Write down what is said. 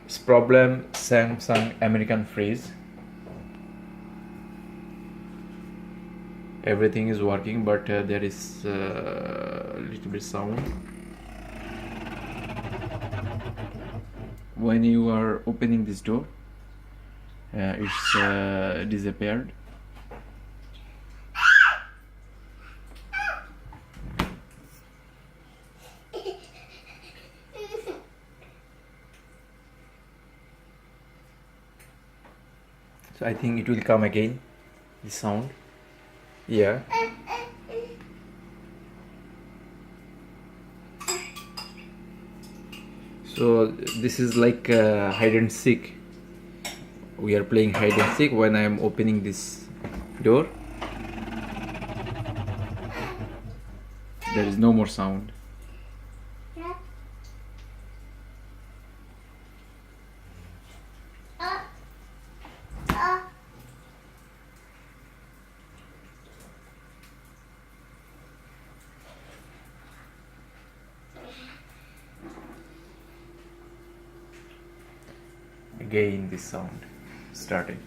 It's problem Samsung American freeze. Everything is working, but there is a little bit sound when you are opening this door. It's disappeared. So I think it will come again, the sound. Yeah. So this is like hide and seek. We are playing hide and seek when I am opening this door. There is no more sound. Again this sound started.